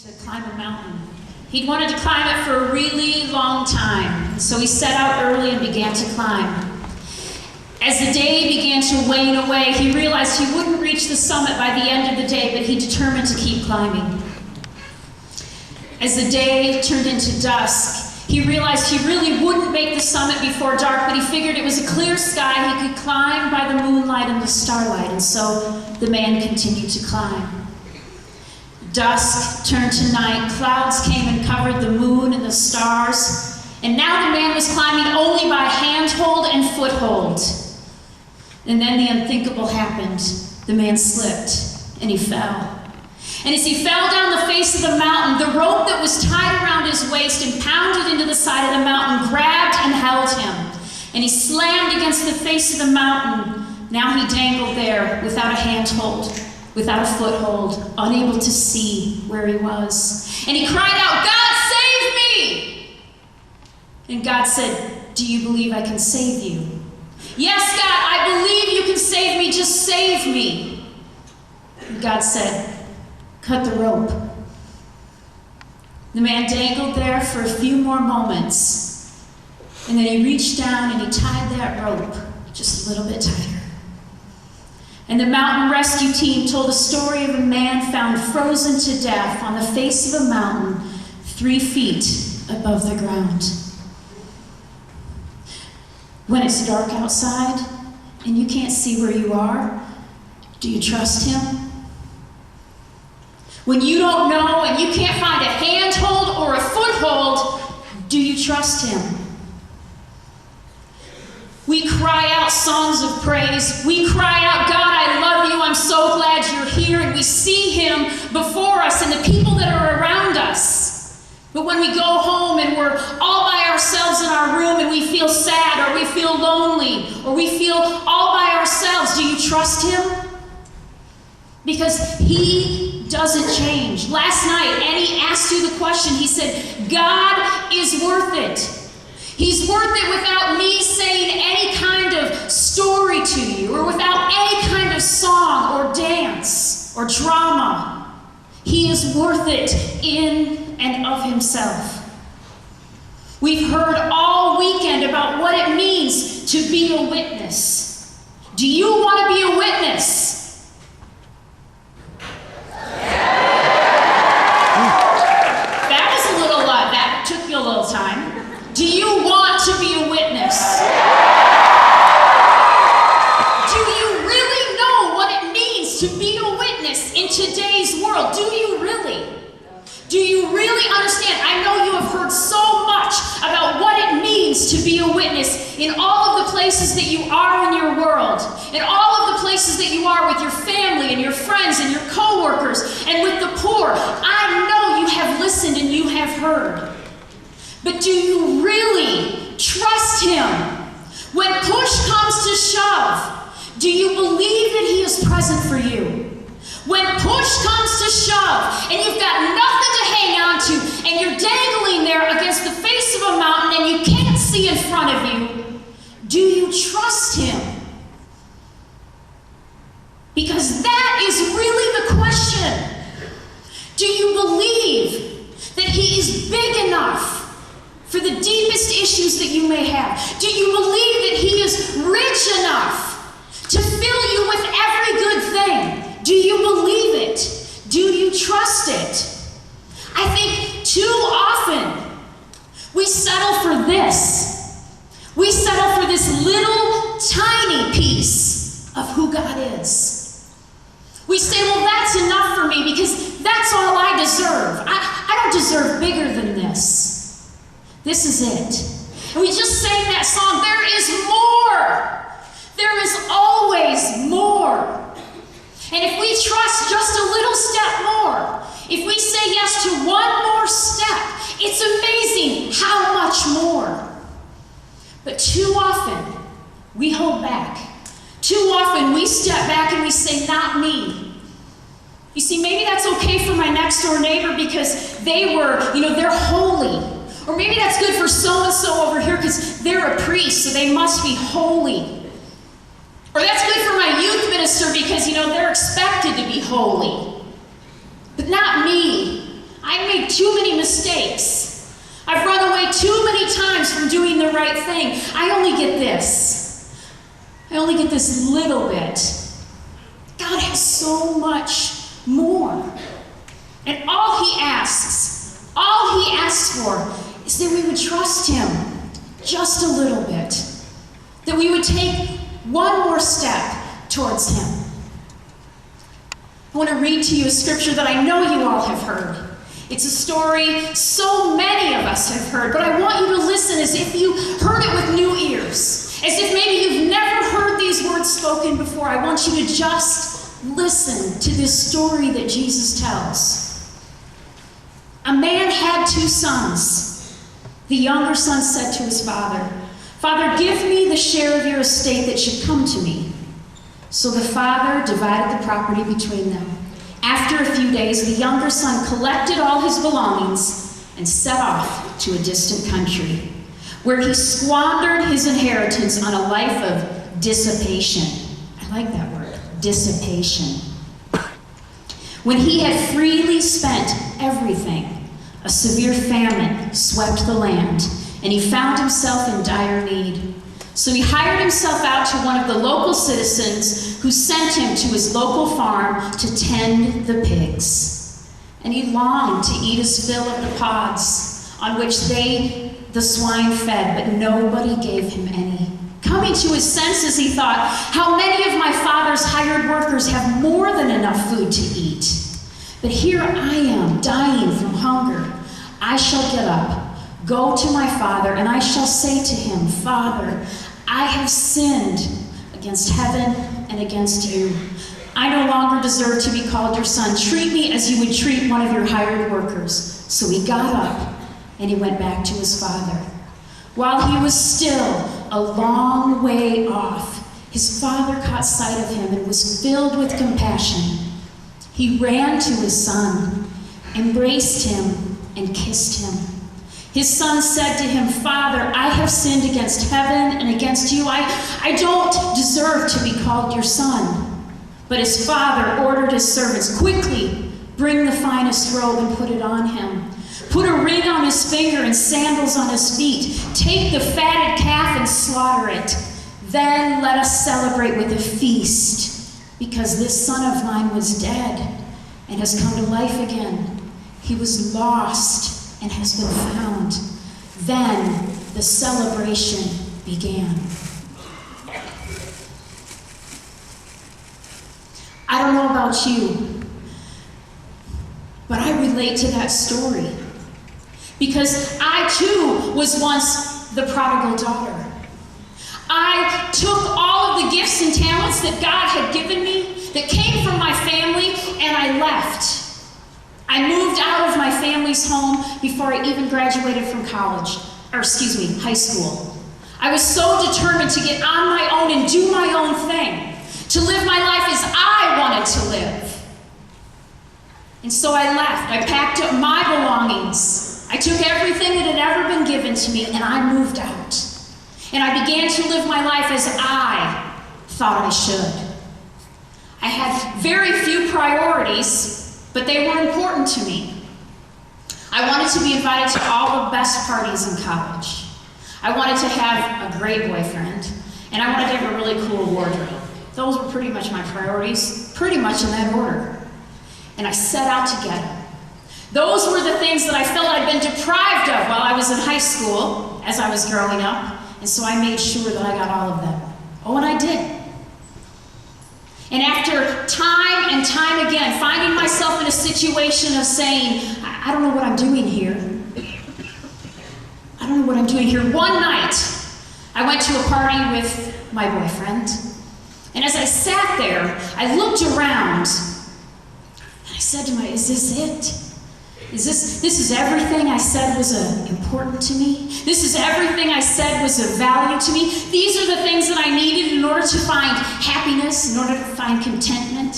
to climb a mountain. He'd wanted to climb it for a really long time, so he set out early and began to climb. As the day began to wane away, he realized he wouldn't reach the summit by the end of the day, but he determined to keep climbing. As the day turned into dusk, he realized he really wouldn't make the summit before dark, but he figured it was a clear sky he could climb by the moonlight and the starlight, and so the man continued to climb. Dusk turned to night, clouds came and covered the moon and the stars, and now the man was climbing only by handhold and foothold. And then the unthinkable happened. The man slipped, and he fell. And as he fell down the face of the mountain, the rope that was tied around his waist and pounded into the side of the mountain grabbed and held him. And he slammed against the face of the mountain. Now he dangled there without a handhold, without a foothold, unable to see where he was. And he cried out, "God, save me!" And God said, "Do you believe I can save you?" "Yes, God, I believe you can save me. Just save me." And God said, "Cut the rope." The man dangled there for a few more moments, and then he reached down and he tied that rope just a little bit tighter. And the mountain rescue team told a story of a man found frozen to death on the face of a mountain 3 feet above the ground. When it's dark outside and you can't see where you are, do you trust him? When you don't know and you can't find a handhold or a foothold, do you trust him? We cry out songs of praise. We cry out, "God, I love you. I'm so glad you're here." And we see him before us and the people that are around us. But when we go home and we're all by ourselves in our room and we feel sad or we feel lonely or we feel all by ourselves, do you trust him? Because he doesn't change. Last night, Annie asked you the question. He said, God is worth it. He's worth it without me saying any kind of story to you or without any kind of song or dance or drama. He is worth it in and of himself. We've heard all weekend about what it means to be a witness. Do you want to be a witness? That was a little, that took you a little time. Do you want to be a witness? Do you really know what it means to be a witness in today's world? Do you really? Do you really understand? I know you have heard so much about what it means to be a witness in all of the places that you are in your world, in all of the places that you are with your family and your friends and your coworkers and with the poor. I know you have listened and you have heard. But do you really trust him? When push comes to shove, do you believe that he is present for you? When push comes to shove and you've got nothing to hang on to and you're dangling there against the face of a mountain and you can't see in front of you, do you trust him? Because that is really the question. Do you believe that he is big enough for the deepest issues that you may have? Do you believe that he is rich enough to fill you with every good thing? Do you believe it? Do you trust it? I think too often we settle for this. We settle for this little tiny piece of who God is. We say, well, that's enough for me because that's all I deserve. I don't deserve bigger than this. This is it. And we just sang that song, there is more. There is always more. And if we trust just a little step more, if we say yes to one more step, it's amazing how much more. But too often, we hold back. Too often, we step back and we say, not me. You see, maybe that's okay for my next door neighbor because they're holy. Or maybe that's good for so-and-so over here because they're a priest, so they must be holy. Or that's good for my youth minister because, they're expected to be holy. But not me. I made too many mistakes. I've run away too many times from doing the right thing. I only get this. I only get this little bit. God has so much more. And all he asks for is that we would trust him just a little bit. That we would take one more step towards him. I want to read to you a scripture that I know you all have heard. It's a story so many of us have heard, but I want you to listen as if you heard it with new ears. As if maybe you've never heard these words spoken before. I want you to just listen to this story that Jesus tells. A man had 2 sons. The younger son said to his father, "Father, give me the share of your estate that should come to me." So the father divided the property between them. After a few days, the younger son collected all his belongings and set off to a distant country, where he squandered his inheritance on a life of dissipation. I like that word, dissipation. When he had freely spent everything, a severe famine swept the land, and he found himself in dire need. So he hired himself out to one of the local citizens, who sent him to his local farm to tend the pigs. And he longed to eat his fill of the pods on which the swine fed, but nobody gave him any. Coming to his senses, he thought, "How many of my father's hired workers have more than enough food to eat? But here I am, dying from hunger. I shall get up, go to my father, and I shall say to him, 'Father, I have sinned against heaven and against you. I no longer deserve to be called your son. Treat me as you would treat one of your hired workers.' So he got up and he went back to his father. While he was still a long way off, his father caught sight of him and was filled with compassion. He ran to his son, embraced him, and kissed him. His son said to him, 'Father, I have sinned against heaven and against you. I don't deserve to be called your son.' But his father ordered his servants, 'Quickly, bring the finest robe and put it on him. Put a ring on his finger and sandals on his feet. Take the fatted calf and slaughter it. Then let us celebrate with a feast, because this son of mine was dead and has come to life again. He was lost and has been found.' Then the celebration began." I don't know about you, but I relate to that story. Because I too was once the prodigal daughter. I took all of the gifts and talents that God had given me, that came from my family, and I left. I moved out of my family's home before I even graduated from high school. I was so determined to get on my own and do my own thing, to live my life as I wanted to live. And so I left. I packed up my belongings. I took everything that had ever been given to me, and I moved out. And I began to live my life as I thought I should. I had very few priorities, but they were important to me. I wanted to be invited to all the best parties in college. I wanted to have a great boyfriend, and I wanted to have a really cool wardrobe. Those were pretty much my priorities, pretty much in that order. And I set out to get them. Those were the things that I felt I'd been deprived of while I was in high school, as I was growing up, and so I made sure that I got all of them. Oh, and I did. And after time and time again, finding myself in a situation of saying, I don't know what I'm doing here. I don't know what I'm doing here. One night, I went to a party with my boyfriend, and as I sat there, I looked around, and I said to myself, is this it? This is everything I said was important to me? This is everything I said was of value to me? These are the things that I needed in order to find happiness, in order to find contentment?